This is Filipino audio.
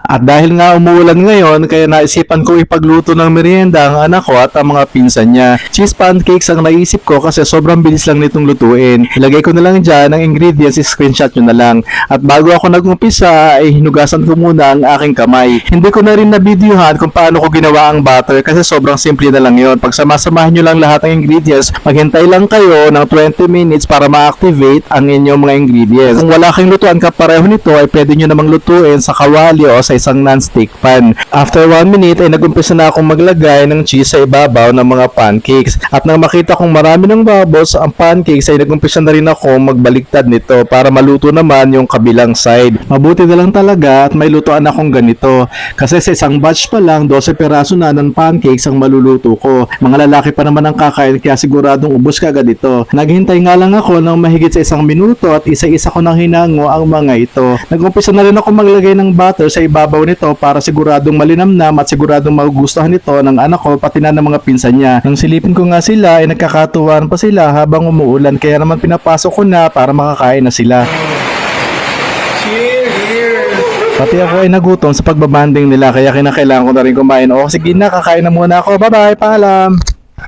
At dahil nga umuulan ngayon, kaya naisipan ko ipagluto ng merienda ang anak ko at ang mga pinsan niya. Cheese pancakes ang naisip ko kasi sobrang bilis lang nitong lutuin. Ilagay ko na lang dyan ang ingredients, screenshot nyo na lang. At bago ako nag-umpisa, ay hinugasan ko muna ang aking kamay. Hindi ko na rin na-videohan kung paano ko ginawa ang butter kasi sobrang simple na lang yon. Pag samasamahan nyo lang lahat ng ingredients, maghintay lang kayo ng 20 minutes para ma-activate ang inyong mga ingredients. Kung wala kayong lutuan kapareho nito, ay pwede nyo namang lutuin sa kawali o sa isang non-stick pan. After 1 minute ay nagumpisa na akong maglagay ng cheese sa ibabaw ng mga pancakes. At nang makita kong marami ng bubbles ang pancakes ay nagumpisa na rin ako magbaliktad nito para maluto naman yung kabilang side. Mabuti na lang talaga at may lutuan akong ganito. Kasi sa isang batch pa lang 12 peraso na ng pancakes ang maluluto ko. Mga lalaki pa naman ang kakain kaya siguradong ubos ka agad ito. Naghintay nga lang ako ng mahigit sa 1 minuto at isa-isa ko nang hinango ang mga ito. Nagumpisa na rin ako maglagay ng butter sa ibabaw nito para siguradong malinamnam at siguradong magugustuhan ito ng anak ko pati na ng mga pinsan niya. Nang silipin ko nga sila ay nagkakatuwaan pa sila habang umuulan kaya naman pinapasok ko na para makakain na sila. Pati ako ay nagutom sa pagbabanding nila kaya kinakailangan ko na rin kumain. O sige na, kakain na muna ako. Bye bye, paalam!